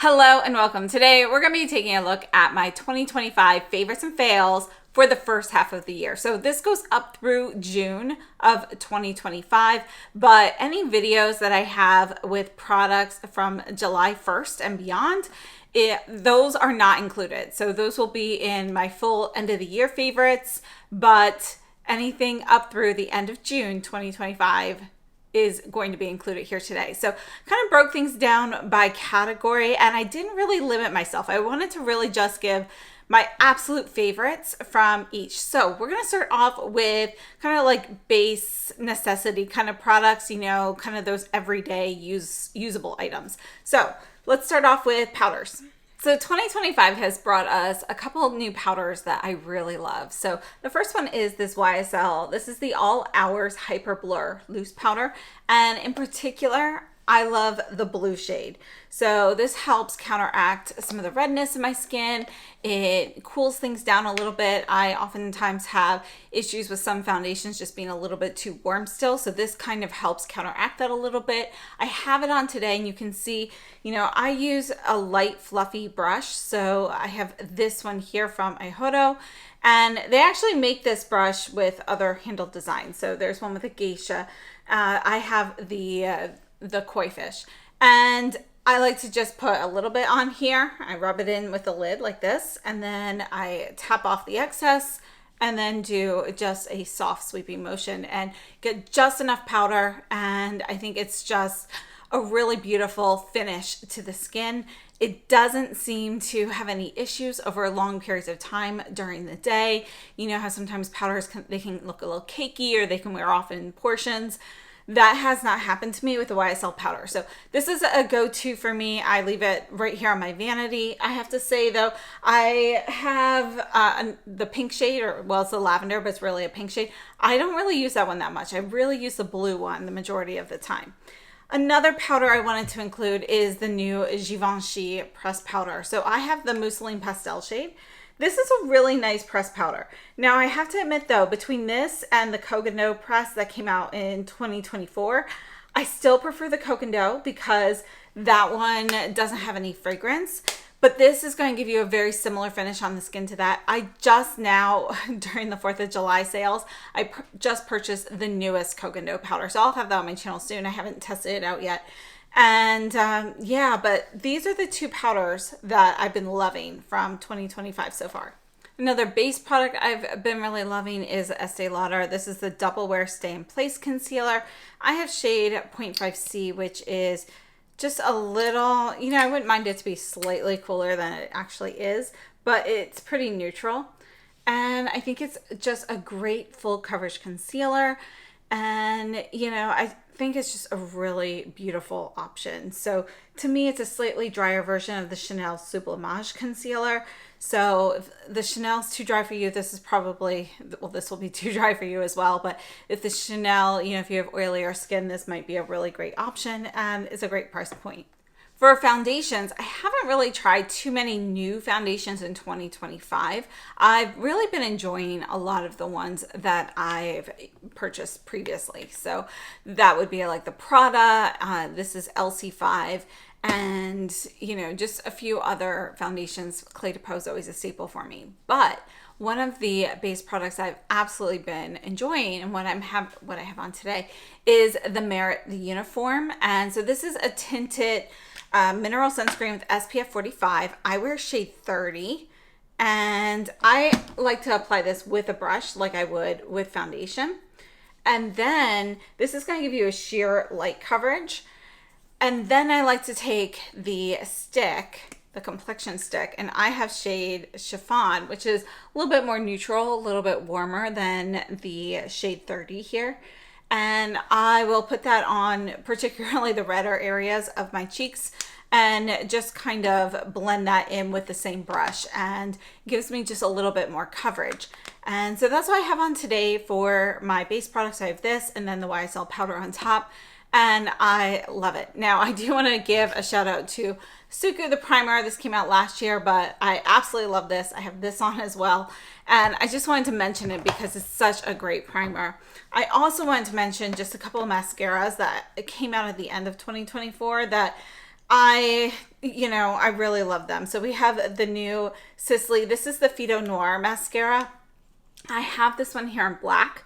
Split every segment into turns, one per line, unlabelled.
Hello and welcome. Today we're going to be taking a look at my 2025 favorites and fails for the first half of the year. So this goes up through June of 2025, but any videos that I have with products from July 1st and beyond, those are not included. So those will be in my full end of the year favorites, but anything up through the end of June 2025 is going to be included here today. So kind of broke things down by category, and I didn't really limit myself. I wanted to really just give my absolute favorites from each. So we're going to start off with kind of like base necessity kind of products, kind of those everyday usable items. So let's start off with powders. So 2025 has brought us a couple of new powders that I really love. So the first one is this YSL. This is the All Hours Hyper Blur Loose Powder. And in particular, I love the blue shade. So this helps counteract some of the redness in my skin. It cools things down a little bit. I oftentimes have issues with some foundations just being a little bit too warm still. So this kind of helps counteract that a little bit. I have it on today and you can see, I use a light fluffy brush. So I have this one here from Eyeshadow. And they actually make this brush with other handle designs. So there's one with a geisha. I have the koi fish, and I like to just put a little bit on here. I rub it in with the lid like this, and then I tap off the excess and then do just a soft sweeping motion and get just enough powder. And I think it's just a really beautiful finish to the skin. It doesn't seem to have any issues over long periods of time during the day. You know how sometimes powders they can look a little cakey, or they can wear off in portions. That has not happened to me with the YSL powder. So this is a go-to for me. I leave it right here on my vanity. I have to say though, I have the pink shade, it's the lavender, but it's really a pink shade. I don't really use that one that much. I really use the blue one the majority of the time. Another powder I wanted to include is the new Givenchy pressed powder. So I have the Mousseline Pastel shade. This is a really nice pressed powder. Now I have to admit though, between this and the Koh Gen Do press that came out in 2024, I still prefer the Koh Gen Do because that one doesn't have any fragrance. But this is going to give you a very similar finish on the skin to that. I just now, during the 4th of July sales, I just purchased the newest Koh Gen Do powder. So I'll have that on my channel soon. I haven't tested it out yet. And but these are the two powders that I've been loving from 2025 so far. Another base product I've been really loving is Estee Lauder. This is the Double Wear Stay in Place Concealer. I have shade 0.5C, which is just a little, I wouldn't mind it to be slightly cooler than it actually is, but it's pretty neutral. And I think it's just a great full coverage concealer. And, I think it's just a really beautiful option. So to me, it's a slightly drier version of the Chanel Sublimage concealer. So if the Chanel's too dry for you, this is probably, this will be too dry for you as well. But if the Chanel, if you have oilier skin, this might be a really great option, and it's a great price point. For foundations, I haven't really tried too many new foundations in 2025. I've really been enjoying a lot of the ones that I've purchased previously. So that would be like the Prada, this is LC5, and just a few other foundations. Cle de Peau is always a staple for me. But one of the base products I've absolutely been enjoying, and what I have on today, is the Merit the Uniform. And so this is a tinted mineral sunscreen with SPF 45. I wear shade 30, and I like to apply this with a brush like I would with foundation. And then this is going to give you a sheer light coverage. And then I like to take the stick, the complexion stick, and I have shade Chiffon, which is a little bit more neutral, a little bit warmer than the shade 30 here. And I will put that on particularly the redder areas of my cheeks and just kind of blend that in with the same brush, and gives me just a little bit more coverage. And so that's what I have on today for my base products. I have this and then the YSL powder on top, and I love it. Now I do want to give a shout out to SUQQU, the primer. This came out last year, but I absolutely love this. I have this on as well. And I just wanted to mention it because it's such a great primer. I also wanted to mention just a couple of mascaras that came out at the end of 2024 that I really love them. So we have the new Sisley. This is the Fido Noir mascara. I have this one here in black,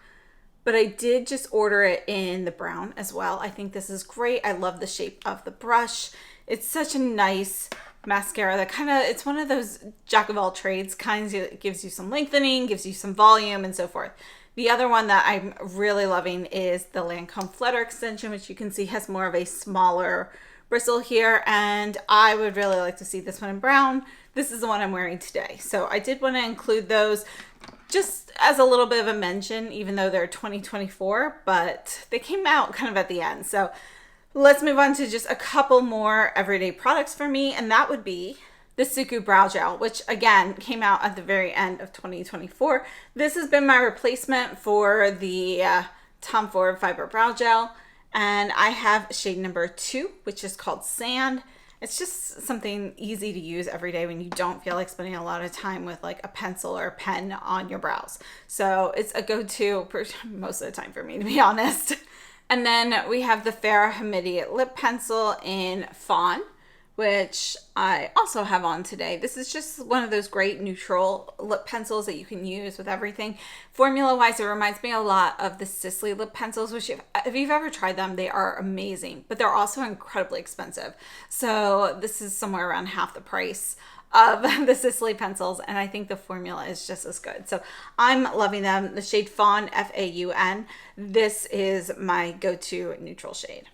but I did just order it in the brown as well. I think this is great. I love the shape of the brush. It's such a nice mascara that it's one of those jack of all trades kinds. It gives you some lengthening, gives you some volume, and so forth. The other one that I'm really loving is the Lancome Flutter extension, which you can see has more of a smaller bristle here, and I would really like to see this one in brown. This is the one I'm wearing today. So I did want to include those just as a little bit of a mention, even though they're 2024, but they came out kind of at the end. So let's move on to just a couple more everyday products for me, and that would be the SUQQU Brow Gel, which again came out at the very end of 2024. This has been my replacement for the Tom Ford Fiber Brow Gel, and I have shade number 2, which is called Sand. It's just something easy to use every day when you don't feel like spending a lot of time with like a pencil or a pen on your brows. So it's a go-to most of the time for me, to be honest. And then we have the Farrah Hamidi lip pencil in Fawn, which I also have on today. This is just one of those great neutral lip pencils that you can use with everything. Formula-wise, it reminds me a lot of the Sisley lip pencils, which if you've ever tried them, they are amazing, but they're also incredibly expensive. So this is somewhere around half the price of the Sisley pencils, and I think the formula is just as good. So I'm loving them. The shade Fawn, F-A-U-N. This is my go-to neutral shade.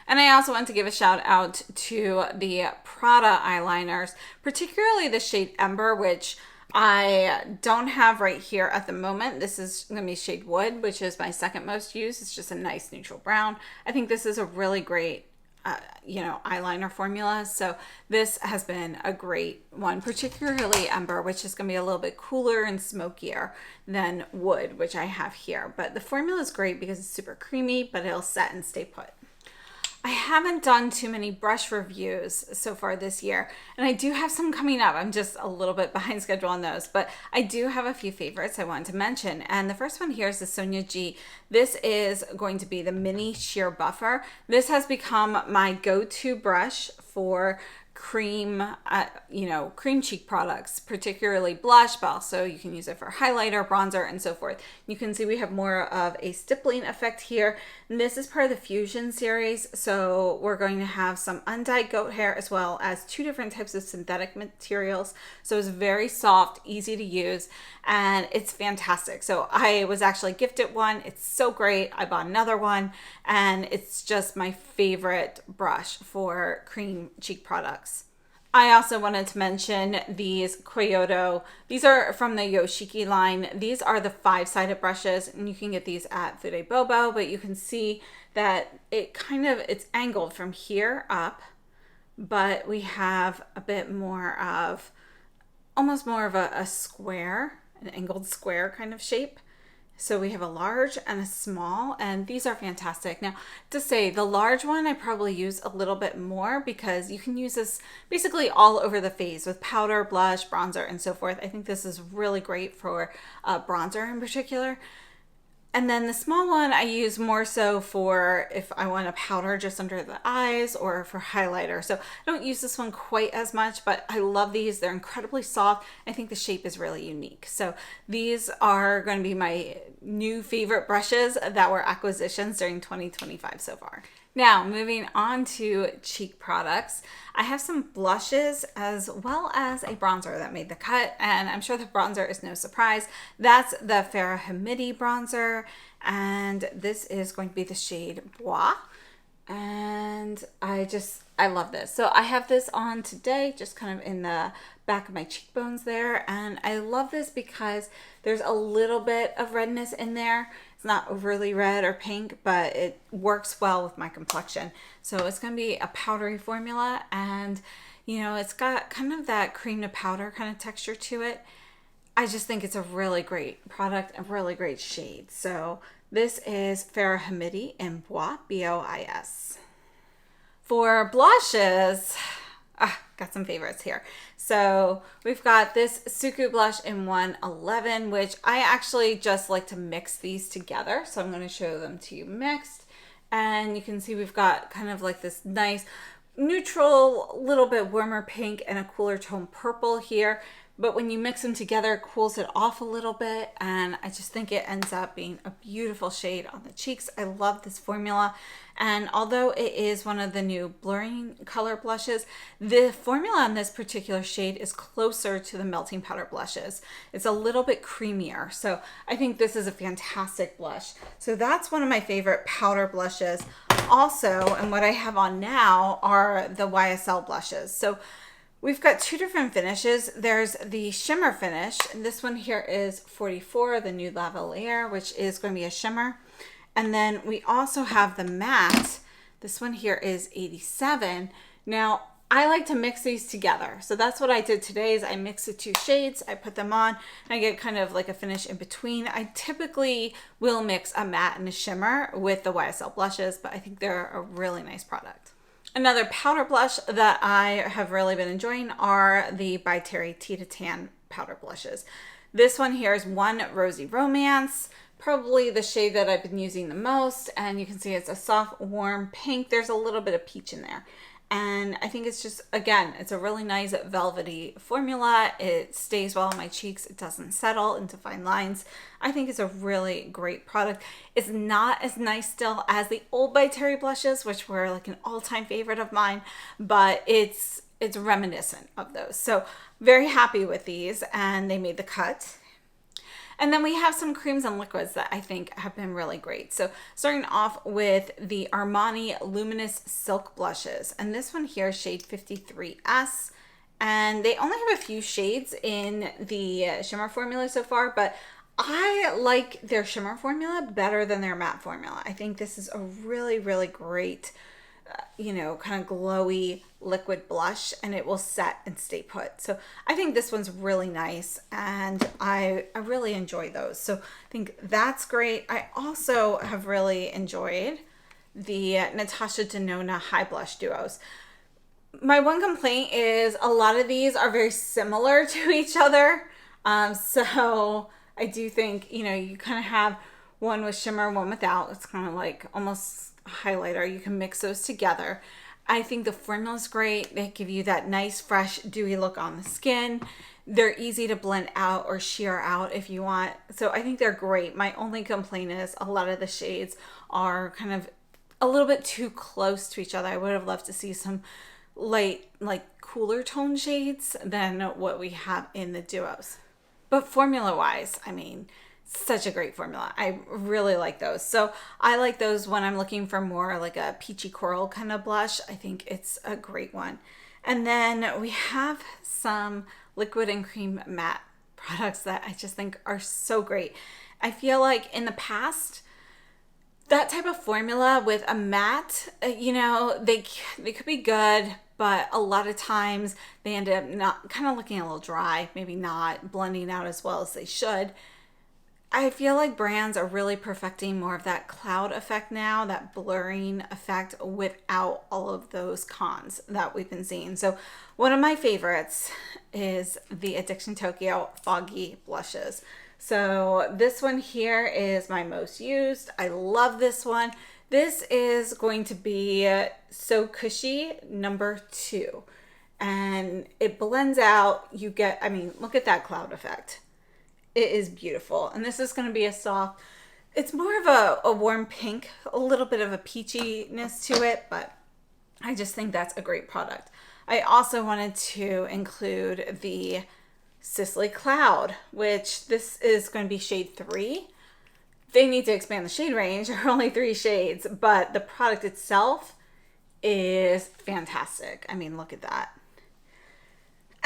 And I also want to give a shout out to the Prada eyeliners, particularly the shade Ember, which I don't have right here at the moment. This is going to be shade Wood, which is my second most used. It's just a nice neutral brown. I think this is a really great eyeliner formula. So this has been a great one, particularly Ember, which is going to be a little bit cooler and smokier than Wood, which I have here. But the formula is great because it's super creamy, but it'll set and stay put. I haven't done too many brush reviews so far this year, and I do have some coming up. I'm just a little bit behind schedule on those, but I do have a few favorites I wanted to mention. And the first one here is the Sonia G. This is going to be the Mini Sheer Buffer. This has become my go-to brush for cream, cream cheek products, particularly blush, but also you can use it for highlighter, bronzer, and so forth. You can see we have more of a stippling effect here. And this is part of the Fusion series, so we're going to have some undyed goat hair as well as 2 different types of synthetic materials. So it's very soft, easy to use, and it's fantastic. So I was actually gifted one. It's so great. I bought another one, and it's just my favorite brush for cream cheek products. I also wanted to mention these Kyoto. These are from the Yoshiki line. These are the 5-sided brushes, and you can get these at Fude Bobo, but you can see that it's angled from here up, but we have a bit more of, almost more of a square, an angled square kind of shape. So we have a large and a small, and these are fantastic. Now, to say the large one, I probably use a little bit more because you can use this basically all over the face with powder, blush, bronzer, and so forth. I think this is really great for bronzer in particular. And then the small one I use more so for if I want a powder just under the eyes or for highlighter. So I don't use this one quite as much, but I love these. They're incredibly soft. I think the shape is really unique. So these are going to be my new favorite brushes that were acquisitions during 2025 so far. Now, moving on to cheek products, I have some blushes as well as a bronzer that made the cut, and I'm sure the bronzer is no surprise. That's the Farrah Hamidi bronzer, and this is going to be the shade Bois, and I love this. So I have this on today, just kind of in the back of my cheekbones there, and I love this because there's a little bit of redness in there. It's not overly red or pink, but it works well with my complexion. So it's going to be a powdery formula, and it's got kind of that cream to powder kind of texture to it. I just think it's a really great product, a really great shade. So this is Farrah Hamidi in Bois, B-O-I-S. For blushes, got some favorites here. So we've got this SUQQU blush in 111, which I actually just like to mix these together. So I'm going to show them to you mixed. And you can see we've got kind of like this nice neutral, little bit warmer pink and a cooler tone purple here. But when you mix them together, it cools it off a little bit. And I just think it ends up being a beautiful shade on the cheeks. I love this formula. And although it is one of the new blurring color blushes, the formula on this particular shade is closer to the melting powder blushes. It's a little bit creamier. So I think this is a fantastic blush. So that's one of my favorite powder blushes. Also, and what I have on now are the YSL blushes. So we've got two different finishes. There's the shimmer finish, and this one here is 44, the new lavalier, which is going to be a shimmer. And then we also have the matte. This one here is 87. Now, I like to mix these together. So that's what I did today is I mixed the two shades, I put them on, and I get kind of like a finish in between. I typically will mix a matte and a shimmer with the YSL blushes, but I think they're a really nice product. Another powder blush that I have really been enjoying are the By Terry Tea to Tan powder blushes. This one here is One Rosy Romance, probably the shade that I've been using the most, and you can see it's a soft, warm pink. There's a little bit of peach in there. And I think it's just, again, it's a really nice velvety formula. It stays well on my cheeks. It doesn't settle into fine lines. I think it's a really great product. It's not as nice still as the old By Terry blushes, which were like an all-time favorite of mine, but it's reminiscent of those. So very happy with these, and they made the cut. And then we have some creams and liquids that I think have been really great. So starting off with the Armani Luminous Silk Blushes. And this one here is shade 53S. And they only have a few shades in the shimmer formula so far, but I like their shimmer formula better than their matte formula. I think this is a really, really great, you know, kind of glowy liquid blush, and it will set and stay put. So I think this one's really nice, and I really enjoy those. So I think that's great. I also have really enjoyed the Natasha Denona High Blush Duos. My one complaint is a lot of these are very similar to each other. So I do think, you know, you kind of have one with shimmer, one without. It's kind of like almost highlighter. You can mix those together. I think the formula is great. They give you that nice, fresh, dewy look on the skin. They're easy to blend out or sheer out if you want. So I think they're great. My only complaint is a lot of the shades are kind of a little bit too close to each other. I would have loved to see some light, like cooler tone shades than what we have in the duos. But formula wise, I mean, such a great formula. I really like those. So I like those when I'm looking for more like a peachy coral kind of blush. I think it's a great one. And then we have some liquid and cream matte products that I just think are so great. I feel like in the past, that type of formula with a matte, you know, they could be good, but a lot of times they end up not kind of looking a little dry, maybe not blending out as well as they should. I feel like brands are really perfecting more of that cloud effect now, that blurring effect without all of those cons that we've been seeing. So one of my favorites is the Addiction Tokyo Foggy Blushes. So this one here is my most used. I love this one. This is going to be So Cushy number 2. And it blends out. You get, I mean, look at that cloud effect. It is beautiful. And this is going to be a soft, it's more of a warm pink, a little bit of a peachiness to it, but I just think that's a great product. I also wanted to include the Sisley Cloud, which this is going to be shade 3. They need to expand the shade range. There are only 3 shades, but the product itself is fantastic. I mean, look at that.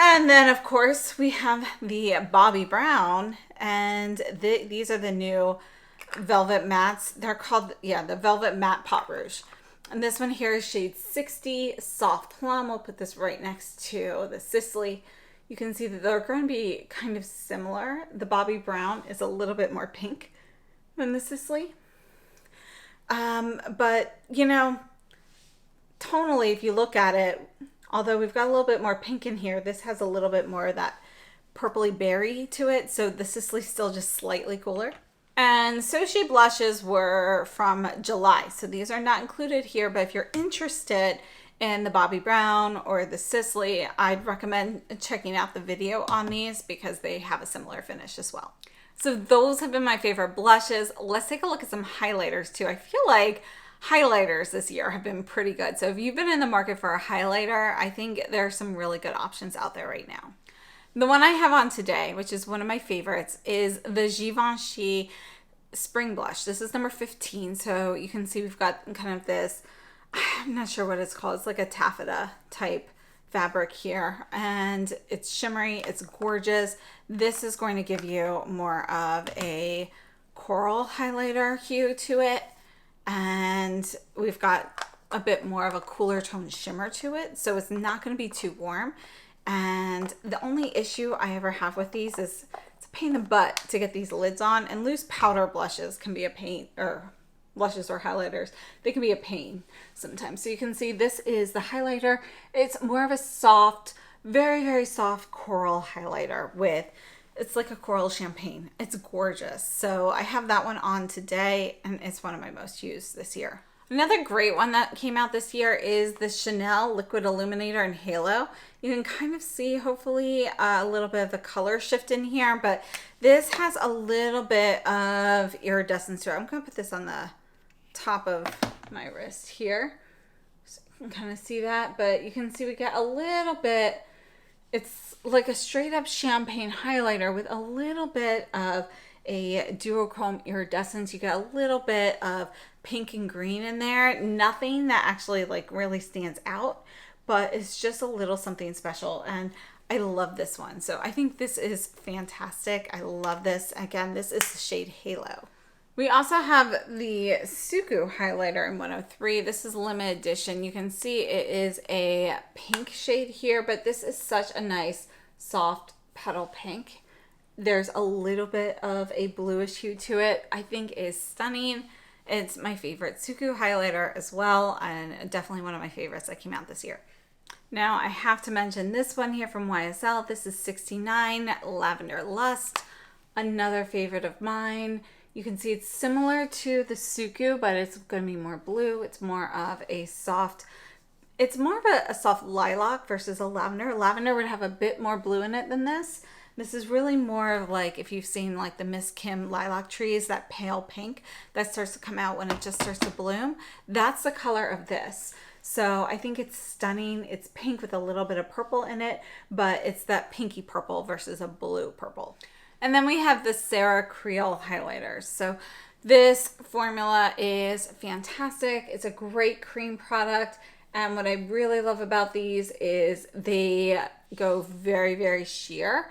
And then, of course, we have the Bobbi Brown, and these are the new Velvet Mattes. They're called, yeah, the Velvet Matte Pot Rouge. And this one here is shade 60, Soft Plum. We'll put this right next to the Sisley. You can see that they're going to be kind of similar. The Bobbi Brown is a little bit more pink than the Sisley. But, you know, tonally, if you look at it, although we've got a little bit more pink in here, this has a little bit more of that purpley berry to it. So the Sisley's still just slightly cooler. And So She blushes were from July. So these are not included here, but if you're interested in the Bobbi Brown or the Sisley, I'd recommend checking out the video on these because they have a similar finish as well. So those have been my favorite blushes. Let's take a look at some highlighters too. I feel like highlighters this year have been pretty good. So if you've been in the market for a highlighter, I think there are some really good options out there right now. The one I have on today, which is one of my favorites, is the Givenchy Spring Blush. This is number 15. So you can see we've got kind of this, I'm not sure what it's called. It's like a taffeta type fabric here, and it's shimmery. It's gorgeous. This is going to give you more of a coral highlighter hue to it, and we've got a bit more of a cooler tone shimmer to it, so it's not going to be too warm. And the only issue I ever have with these is it's a pain in the butt to get these lids on, and loose powder blushes can be a pain, or blushes or highlighters, they can be a pain sometimes. So you can see this is the highlighter. It's more of a soft, very, very soft coral highlighter with, it's like a coral champagne. It's gorgeous. So I have that one on today, and it's one of my most used this year. Another great one that came out this year is the Chanel Liquid Illuminator in Halo. You can kind of see, hopefully, a little bit of the color shift in here, but this has a little bit of iridescence to it. I'm going to put this on the top of my wrist here, so you can kind of see that, but you can see we get a little bit, it's like a straight up champagne highlighter with a little bit of a duochrome iridescence. You get a little bit of pink and green in there. Nothing that actually like really stands out, but it's just a little something special, and I love this one. So I think this is fantastic. I love this. Again, this is the shade Halo. We also have the SUQQU highlighter in 103. This is limited edition. You can see it is a pink shade here, but this is such a nice soft petal pink. There's a little bit of a bluish hue to it. I think is stunning. It's my favorite SUQQU highlighter as well, and definitely one of my favorites that came out this year. Now I have to mention this one here from YSL. This is 69 Lavender Lust, another favorite of mine. You can see it's similar to the SUQQU, but it's going to be more blue. It's more of a soft, it's more of a soft lilac versus a lavender. Lavender would have a bit more blue in it than this. This is really more of like, if you've seen like the Miss Kim lilac trees, that pale pink that starts to come out when it just starts to bloom. That's the color of this. So I think it's stunning. It's pink with a little bit of purple in it, but it's that pinky purple versus a blue purple. And then we have the Sarah Creole highlighters. So this formula is fantastic. It's a great cream product. And what I really love about these is they go very, very sheer,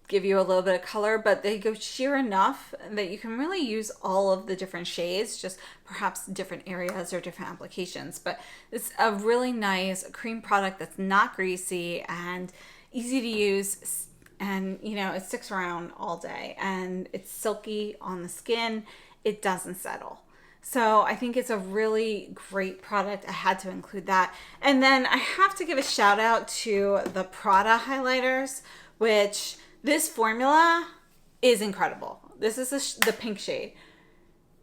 give you a little bit of color, but they go sheer enough that you can really use all of the different shades, just perhaps different areas or different applications. But it's a really nice cream product that's not greasy and easy to use. And, you know, it sticks around all day, and it's silky on the skin. It doesn't settle. So I think it's a really great product. I had to include that. And then I have to give a shout out to the Prada highlighters, which this formula is incredible. This is the pink shade.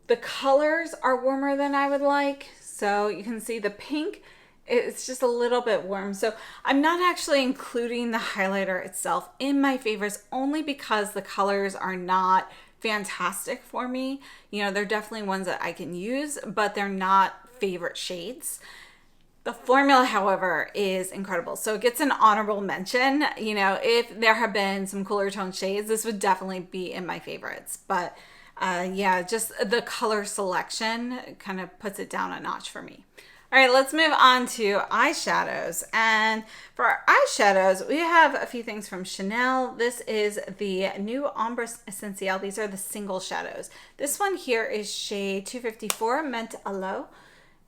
The colors are warmer than I would like. So you can see the pink, it's just a little bit warm. So I'm not actually including the highlighter itself in my favorites only because the colors are not fantastic for me. You know, they're definitely ones that I can use, but they're not favorite shades. The formula, however, is incredible. So it gets an honorable mention. You know, if there have been some cooler tone shades, this would definitely be in my favorites. But yeah, just the color selection kind of puts it down a notch for me. All right, let's move on to eyeshadows. And for our eyeshadows, we have a few things from Chanel. This is the new Ombre Essentiel. These are the single shadows. This one here is shade 254, Ment Aloe.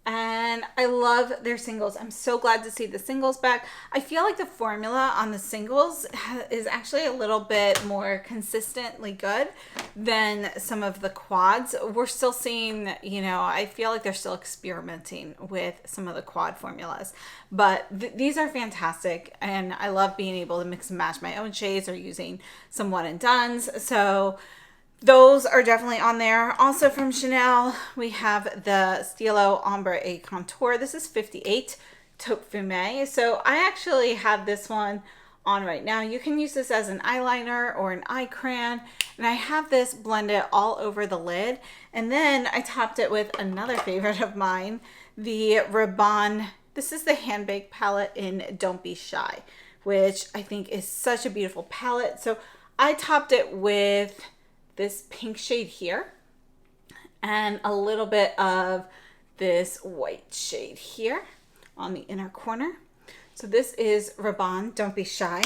And I love their singles. I'm so glad to see the singles back. I feel like the formula on the singles is actually a little bit more consistently good than some of the quads. We're still seeing, you know, I feel like they're still experimenting with some of the quad formulas. But these are fantastic. And I love being able to mix and match my own shades or using some one and dones. So those are definitely on there. Also from Chanel, we have the Stilo Ombre A Contour. This is 58. Taupe Fumé. So I actually have this one on right now. You can use this as an eyeliner or an eye crayon. And I have this blended all over the lid. And then I topped it with another favorite of mine, the Rabanne. This is the Hand Baked palette in Don't Be Shy, which I think is such a beautiful palette. So I topped it with this pink shade here and a little bit of this white shade here on the inner corner. So this is Rabanne, Don't Be Shy.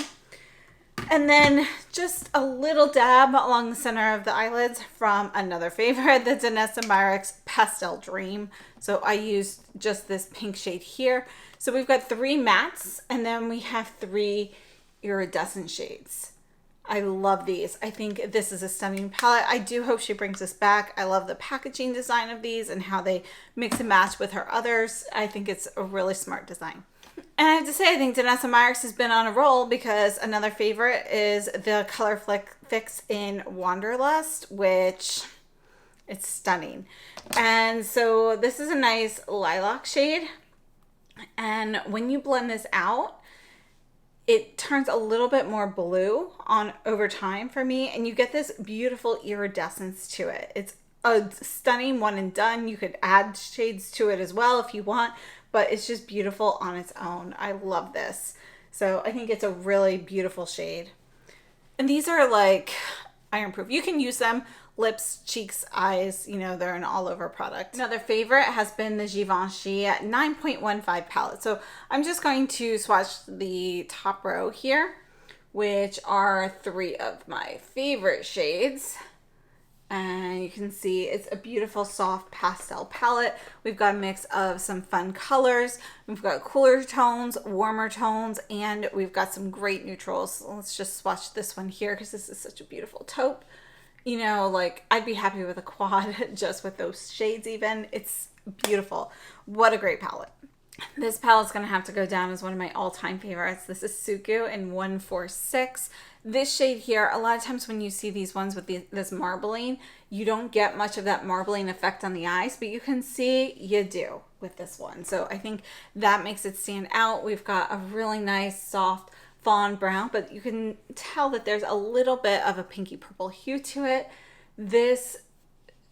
And then just a little dab along the center of the eyelids from another favorite, the Danessa Myricks Pastel Dream. So I used just this pink shade here. So we've got 3 mattes and then we have 3 iridescent shades. I love these. I think this is a stunning palette. I do hope she brings this back. I love the packaging design of these and how they mix and match with her others. I think it's a really smart design. And I have to say, I think Danessa Myricks has been on a roll because another favorite is the Color Fix in Wanderlust, which it's stunning. And so this is a nice lilac shade. And when you blend this out, it turns a little bit more blue on over time for me, and you get this beautiful iridescence to it. It's a stunning one and done. You could add shades to it as well if you want, but it's just beautiful on its own. I love this. So I think it's a really beautiful shade. And these are like iron proof. You can use them lips, cheeks, eyes, you know, they're an all over product. Another favorite has been the Givenchy 9.15 palette. So I'm just going to swatch the top row here, which are 3 of my favorite shades. And you can see it's a beautiful soft pastel palette. We've got a mix of some fun colors. We've got cooler tones, warmer tones, and we've got some great neutrals. So let's just swatch this one here because this is such a beautiful taupe. You know, like I'd be happy with a quad just with those shades even. It's beautiful. What a great palette. This palette's going to have to go down as one of my all-time favorites. This is SUQQU in 146. This shade here, a lot of times when you see these ones with this marbling, you don't get much of that marbling effect on the eyes, but you can see you do with this one. So I think that makes it stand out. We've got a really nice soft fawn brown, but you can tell that there's a little bit of a pinky purple hue to it. This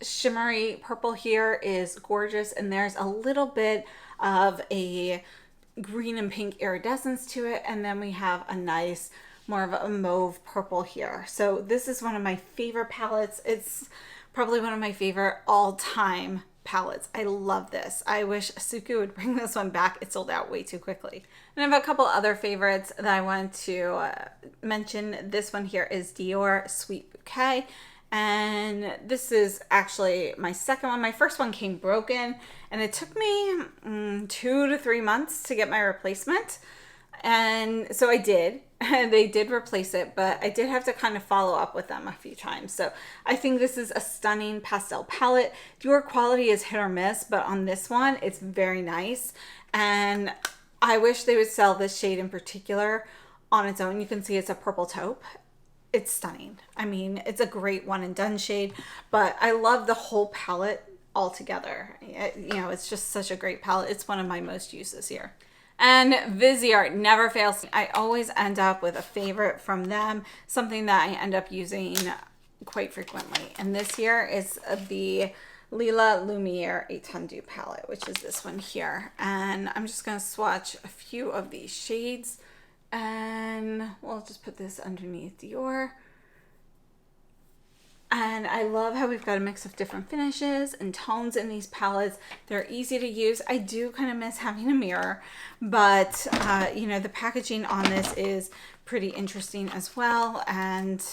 shimmery purple here is gorgeous, and there's a little bit of a green and pink iridescence to it, and then we have a nice more of a mauve purple here. So this is one of my favorite palettes. It's probably one of my favorite all-time palettes. I love this. I wish SUQQU would bring this one back. It sold out way too quickly. And I have a couple other favorites that I want to mention. This one here is Dior Sweet Bouquet. And this is actually my second one. My first one came broken and it took me 2 to 3 months to get my replacement. And so I did. They did replace it, but I did have to kind of follow up with them a few times. So I think this is a stunning pastel palette. Dior quality is hit or miss, but on this one, it's very nice. And I wish they would sell this shade in particular on its own. You can see it's a purple taupe. It's stunning. I mean, it's a great one and done shade, but I love the whole palette altogether. You know, it's just such a great palette. It's one of my most used this year. And Viseart never fails. I always end up with a favorite from them, something that I end up using quite frequently. And this here is the Lila Lumiere Étendue palette, which is this one here. And I'm just going to swatch a few of these shades. And we'll just put this underneath Dior. And I love how we've got a mix of different finishes and tones in these palettes. They're easy to use. I do kind of miss having a mirror, but you know, the packaging on this is pretty interesting as well. And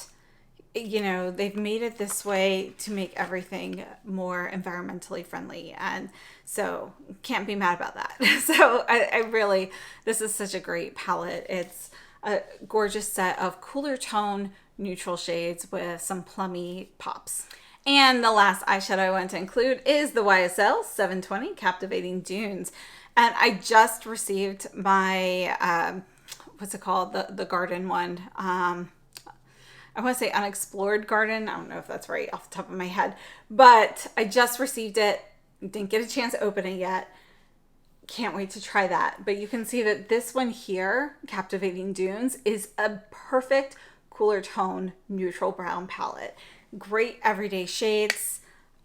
you know, they've made it this way to make everything more environmentally friendly. And so can't be mad about that. So I really, this is such a great palette. It's a gorgeous set of cooler tone neutral shades with some plummy pops. And the last eyeshadow I want to include is the YSL 720 Captivating Dunes. And I just received my, what's it called? The garden one. I want to say Unexplored Garden. I don't know if that's right off the top of my head, but I just received it. Didn't get a chance to open it yet. can't wait to try that. But you can see that this one here, Captivating Dunes, is a perfect cooler tone neutral brown palette. Great everyday shades.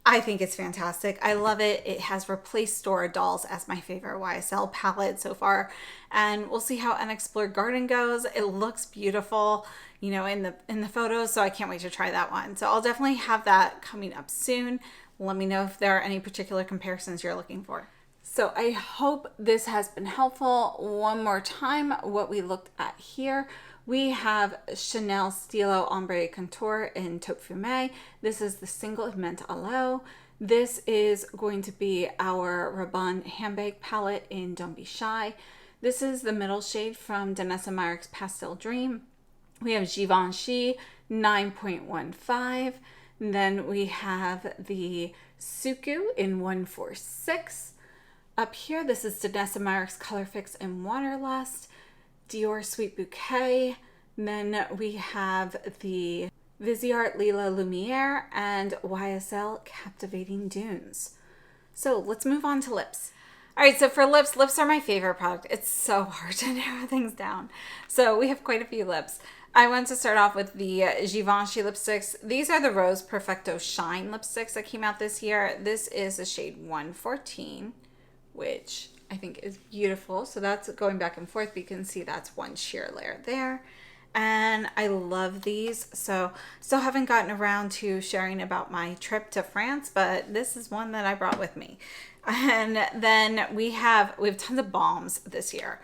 I think it's fantastic. I love it. It has replaced Dora Dolls as my favorite YSL palette so far. And we'll see how Unexplored Garden goes. It looks beautiful, you know, in the photos, so I can't wait to try that one. So I'll definitely have that coming up soon. Let me know if there are any particular comparisons you're looking for. So I hope this has been helpful. One more time, what we looked at here. We have Chanel Stilo Ombre Contour in Taupe Fumé. This is the single Mint Aloe. This is going to be our Rabanne Handbag palette in Don't Be Shy. This is the middle shade from Danessa Myricks Pastel Dream. We have Givenchy 9.15. Then we have the SUQQU in 146. Up here, this is Danessa Myricks Color Fix in Wanderlust. Dior Sweet Bouquet. Then we have the Viseart Lila Lumiere and YSL Captivating Dunes. So let's move on to lips. All right, so for lips are my favorite product. It's so hard to narrow things down. So we have quite a few lips. I want to start off with the Givenchy lipsticks. These are the Rose Perfecto Shine lipsticks that came out this year. This is the shade 114, which I think is beautiful. So that's going back and forth, but you can see that's one sheer layer there. And I love these. So still haven't gotten around to sharing about my trip to France, but this is one that I brought with me. And then we have tons of balms this year.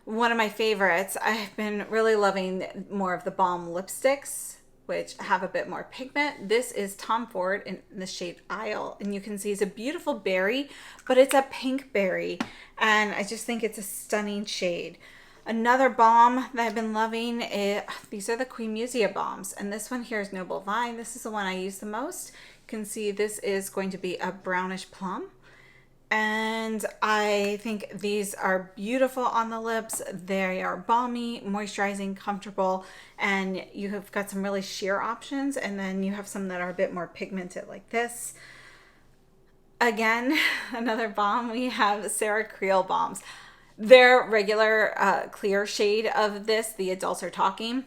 One of my favorites, I've been really loving more of the balm lipsticks, which have a bit more pigment. This is Tom Ford in the shade Isle, and you can see it's a beautiful berry, but it's a pink berry, and I just think it's a stunning shade. Another balm that I've been loving, these are the Queen Musia balms, and this one here is Noble Vine. This is the one I use the most. You can see this is going to be a brownish plum. And I think these are beautiful on the lips. They are balmy, moisturizing, comfortable, and you have got some really sheer options, and then you have some that are a bit more pigmented like this. Again, another balm, we have Sarah Creel balms. Their regular clear shade of this, the Adults Are Talking,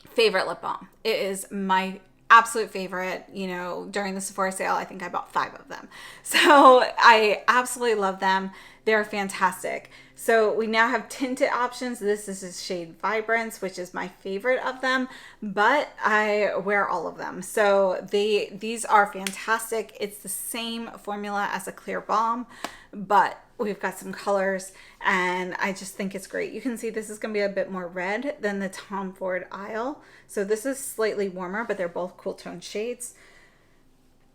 favorite lip balm. It is my absolute favorite. You know, during the Sephora sale, I think I bought 5 of them. So I absolutely love them. They're fantastic. So we now have tinted options. This is the shade Vibrance, which is my favorite of them, but I wear all of them. So these are fantastic. It's the same formula as a clear balm, but we've got some colors, and I just think it's great. You can see this is going to be a bit more red than the Tom Ford Isle. So this is slightly warmer, but they're both cool tone shades.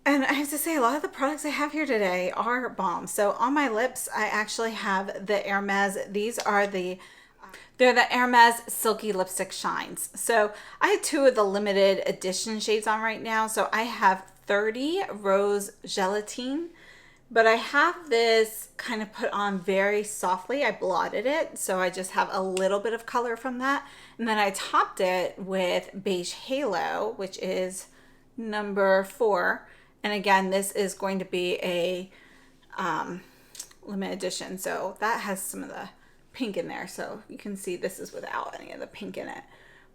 And I have to say, a lot of the products I have here today are balms. So on my lips, I actually have the Hermes. These are they're the Hermes Silky Lipstick Shines. So I had 2 of the limited edition shades on right now. So I have 30 Rose Gelatine. But I have this kind of put on very softly. I blotted it, so I just have a little bit of color from that. And then I topped it with Beige Halo, which is number 4. And again, this is going to be a limited edition. So that has some of the pink in there. So you can see this is without any of the pink in it.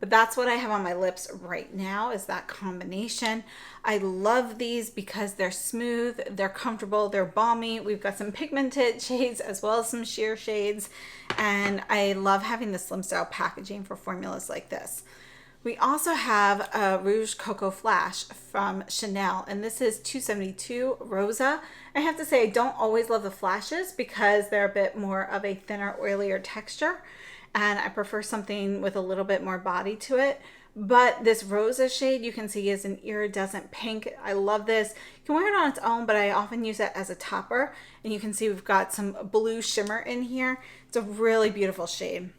But that's what I have on my lips right now, is that combination. I love these because they're smooth, they're comfortable, they're balmy. We've got some pigmented shades as well as some sheer shades. And I love having the slim style packaging for formulas like this. We also have a Rouge Coco Flash from Chanel, and this is 272 Rosa. I have to say, I don't always love the flashes because they're a bit more of a thinner, oilier texture, and I prefer something with a little bit more body to it. But this Rosa shade, you can see, is an iridescent pink. I love this. You can wear it on its own, but I often use it as a topper, and you can see we've got some blue shimmer in here. It's a really beautiful shade.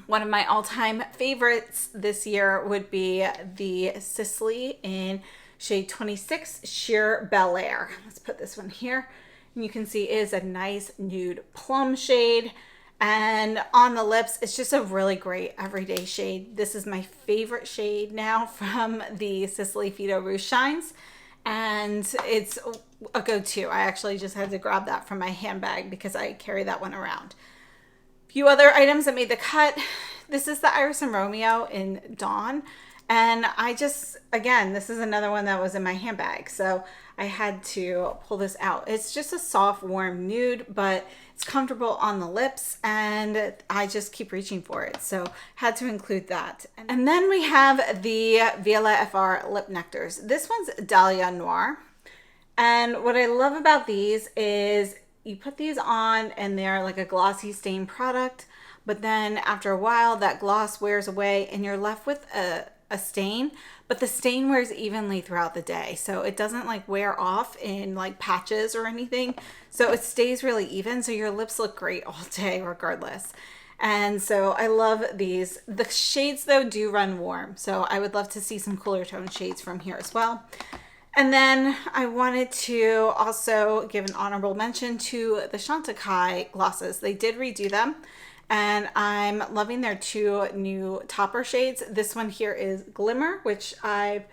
One of my all-time favorites this year would be the Sicily in shade 26, Sheer Bel Air. Let's put this one here. And you can see it is a nice nude plum shade. And on the lips, it's just a really great everyday shade. This is my favorite shade now from the Sicily Fido Rouge Shines. And it's a go-to. I actually just had to grab that from my handbag because I carry that one around. Few other items that made the cut. This is the Iris and Romeo in Dawn. And I just, again, this is another one that was in my handbag. So I had to pull this out. It's just a soft, warm nude, but it's comfortable on the lips. And I just keep reaching for it. So had to include that. And then we have the Viola FR Lip Nectars. This one's Dahlia Noir. And what I love about these is you put these on and they're like a glossy stain product, but then after a while that gloss wears away and you're left with a stain, but the stain wears evenly throughout the day. So it doesn't like wear off in like patches or anything. So it stays really even. So your lips look great all day regardless. And so I love these. The shades though do run warm. So I would love to see some cooler tone shades from here as well. And then I wanted to also give an honorable mention to the Chantecaille glosses. They did redo them, and I'm loving their two new topper shades. This one here is Glimmer, which I've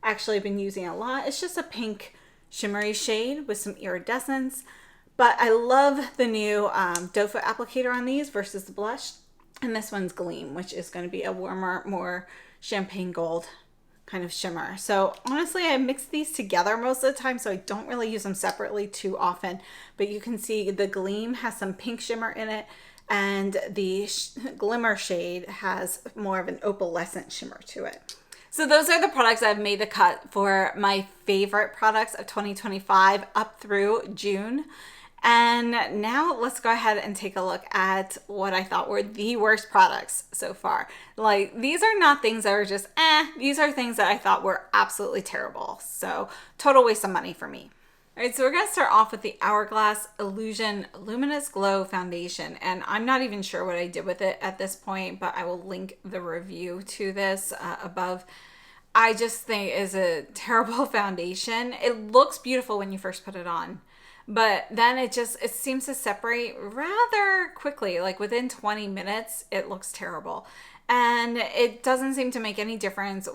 actually been using a lot. It's just a pink shimmery shade with some iridescence, but I love the new doe foot applicator on these versus the blush. And this one's Gleam, which is going to be a warmer, more champagne gold kind of shimmer. So honestly, I mix these together most of the time, so I don't really use them separately too often. But you can see the Gleam has some pink shimmer in it, and the Glimmer shade has more of an opalescent shimmer to it. So those are the products I've made the cut for my favorite products of 2025 up through June. And now let's go ahead and take a look at what I thought were the worst products so far. Like, these are not things that are just these are things that I thought were absolutely terrible. So total waste of money for me. All right, so we're gonna start off with the Hourglass Illusion Luminous Glow Foundation. And I'm not even sure what I did with it at this point, but I will link the review to this above. I just think it is a terrible foundation. It looks beautiful when you first put it on, but then it seems to separate rather quickly. Like within 20 minutes, it looks terrible. And it doesn't seem to make any difference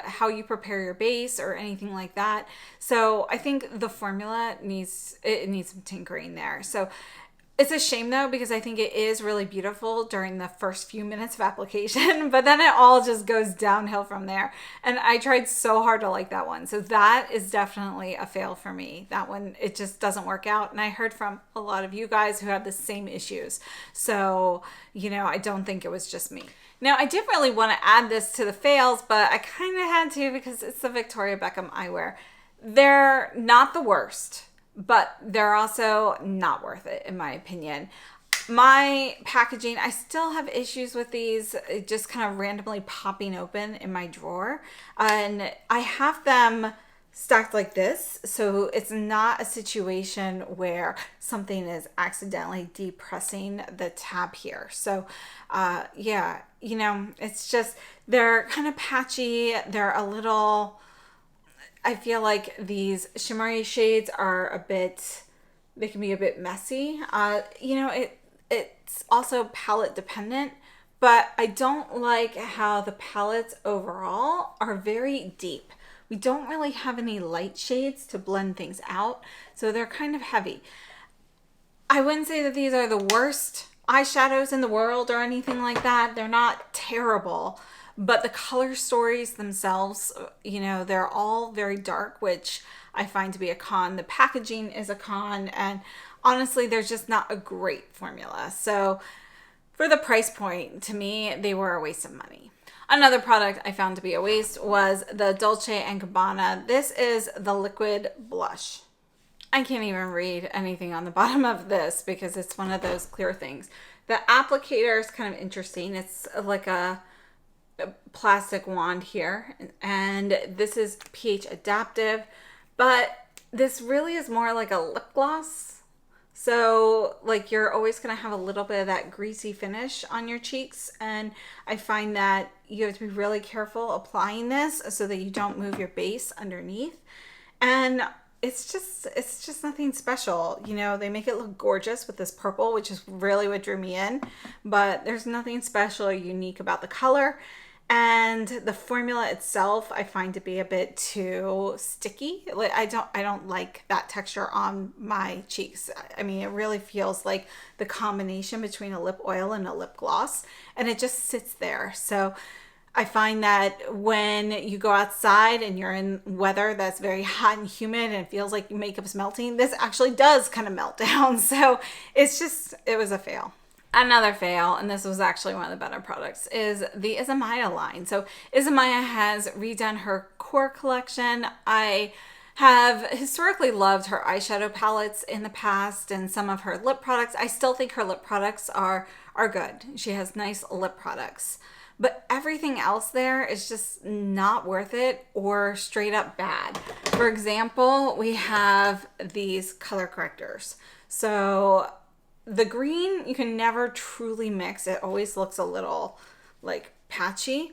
how you prepare your base or anything like that. So I think the formula needs some tinkering there. So it's a shame though, because I think it is really beautiful during the first few minutes of application, but then it all just goes downhill from there. And I tried so hard to like that one. So that is definitely a fail for me. That one, it just doesn't work out. And I heard from a lot of you guys who have the same issues. So, I don't think it was just me. Now, I didn't really want to add this to the fails, but I kind of had to because it's the Victoria Beckham eyewear. They're not the worst, but they're also not worth it, in my opinion. My packaging, I still have issues with these just kind of randomly popping open in my drawer. And I have them stacked like this, so it's not a situation where something is accidentally depressing the tab here. So yeah, it's just, they're kind of patchy. They're a little, I feel like these shimmery shades are they can be a bit messy. It's also palette dependent, but I don't like how the palettes overall are very deep. We don't really have any light shades to blend things out, so they're kind of heavy. I wouldn't say that these are the worst eyeshadows in the world or anything like that. They're not terrible, but the color stories themselves, they're all very dark, which I find to be a con. The packaging is a con, and honestly, there's just not a great formula. So for the price point, to me, they were a waste of money. Another product I found to be a waste was the Dolce & Gabbana. This is the liquid blush. I can't even read anything on the bottom of this because it's one of those clear things. The applicator is kind of interesting. It's like a plastic wand here, and this is pH adaptive, but this really is more like a lip gloss. So like you're always going to have a little bit of that greasy finish on your cheeks, and I find that you have to be really careful applying this so that you don't move your base underneath. And it's just nothing special. They make it look gorgeous with this purple, which is really what drew me in, but there's nothing special or unique about the color. And the formula itself I find to be a bit too sticky. Like I don't like that texture on my cheeks. I mean, it really feels like the combination between a lip oil and a lip gloss, and it just sits there. So I find that when you go outside and you're in weather that's very hot and humid and it feels like makeup's melting, this actually does kind of melt down. So it was a fail. Another fail, and this was actually one of the better products, is the Izamaya line. So Izamaya has redone her core collection. I have historically loved her eyeshadow palettes in the past and some of her lip products. I still think her lip products are good. She has nice lip products. But everything else there is just not worth it or straight up bad. For example, we have these color correctors. So the green, you can never truly mix. It always looks a little like patchy.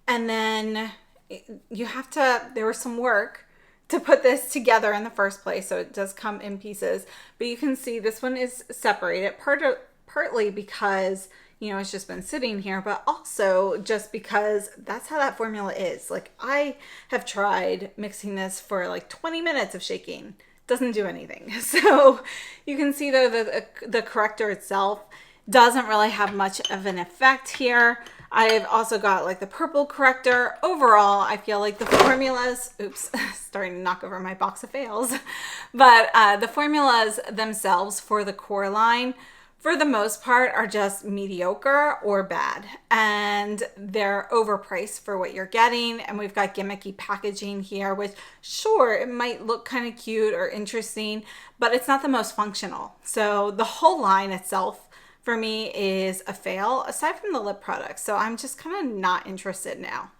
And then there was some work to put this together in the first place. So it does come in pieces, but you can see this one is separated partly because, it's just been sitting here, but also just because that's how that formula is. Like I have tried mixing this for like 20 minutes of shaking. Doesn't do anything. So you can see though that the corrector itself doesn't really have much of an effect here. I've also got like the purple corrector. Overall, I feel like the formulas, starting to knock over my box of fails, but the formulas themselves for the core line, for the most part, are just mediocre or bad, and they're overpriced for what you're getting. And we've got gimmicky packaging here, which sure, it might look kind of cute or interesting, but it's not the most functional. So the whole line itself for me is a fail, aside from the lip products. So I'm just kind of not interested now.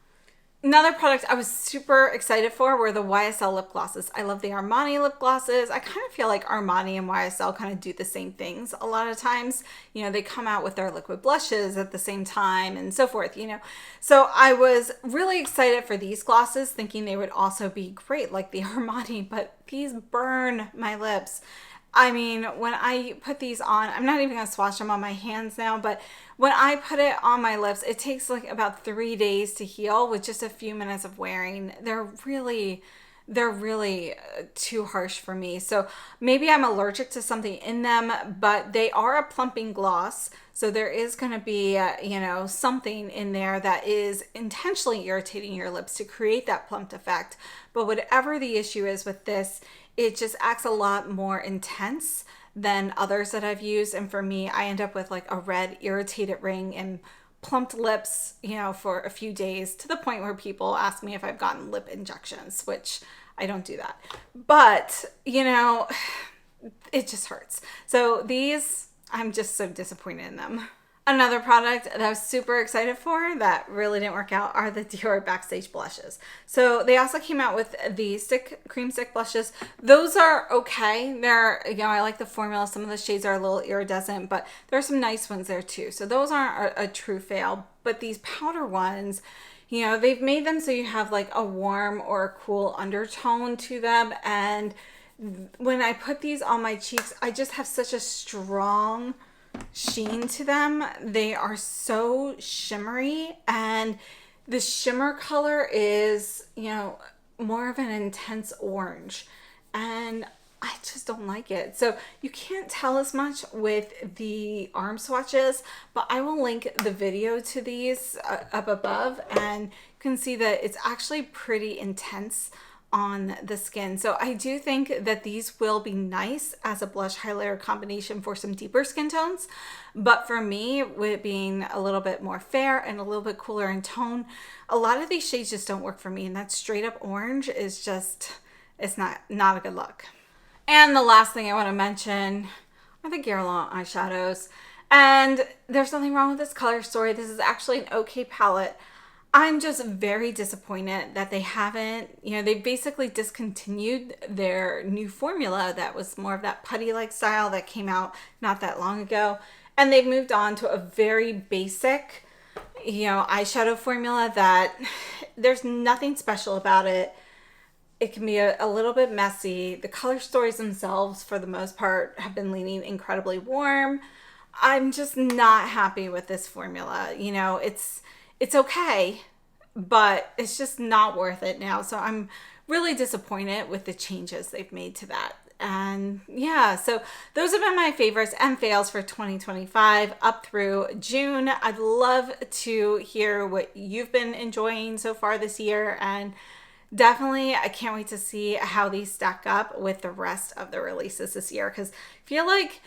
Another product I was super excited for were the YSL lip glosses. I love the Armani lip glosses. I kind of feel like Armani and YSL kind of do the same things a lot of times. They come out with their liquid blushes at the same time and so forth, So I was really excited for these glosses, thinking they would also be great like the Armani, but these burn my lips. I mean, when I put these on, I'm not even going to swatch them on my hands now, but when I put it on my lips, it takes like about 3 days to heal with just a few minutes of wearing. They're really too harsh for me. So maybe I'm allergic to something in them, but they are a plumping gloss. So there is going to be, something in there that is intentionally irritating your lips to create that plumped effect. But whatever the issue is with this, it just acts a lot more intense than others that I've used. And for me, I end up with like a red irritated ring and plumped lips, for a few days, to the point where people ask me if I've gotten lip injections, which I don't do that. But, it just hurts. So these, I'm just so disappointed in them. Another product that I was super excited for that really didn't work out are the Dior Backstage blushes. So they also came out with the cream stick blushes. Those are okay. They're, I like the formula. Some of the shades are a little iridescent, but there are some nice ones there too. So those aren't a true fail. But these powder ones, they've made them so you have like a warm or a cool undertone to them. And when I put these on my cheeks, I just have such a strong sheen to them. They are so shimmery, and the shimmer color is, more of an intense orange, and I just don't like it. So you can't tell as much with the arm swatches, but I will link the video to these up above, and you can see that it's actually pretty intense on the skin. So I do think that these will be nice as a blush highlighter combination for some deeper skin tones. But for me, with being a little bit more fair and a little bit cooler in tone, a lot of these shades just don't work for me. And that straight up orange is just, it's not a good look. And the last thing I want to mention are the Guerlain eyeshadows. And there's nothing wrong with this color story. This is actually an okay palette. I'm just very disappointed that they haven't, they basically discontinued their new formula that was more of that putty-like style that came out not that long ago. And they've moved on to a very basic, eyeshadow formula that there's nothing special about it. It can be a little bit messy. The color stories themselves, for the most part, have been leaning incredibly warm. I'm just not happy with this formula. It's okay, but it's just not worth it now. So I'm really disappointed with the changes they've made to that. And yeah, so those have been my favorites and fails for 2025 up through June. I'd love to hear what you've been enjoying so far this year, and definitely I can't wait to see how these stack up with the rest of the releases this year, because I feel like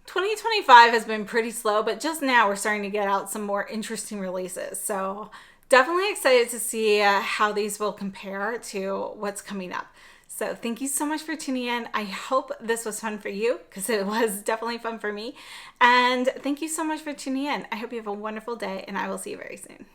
2025 has been pretty slow, but just now we're starting to get out some more interesting releases. So definitely excited to see how these will compare to what's coming up. So thank you so much for tuning in. I hope this was fun for you, because it was definitely fun for me. And thank you so much for tuning in. I hope you have a wonderful day, and I will see you very soon.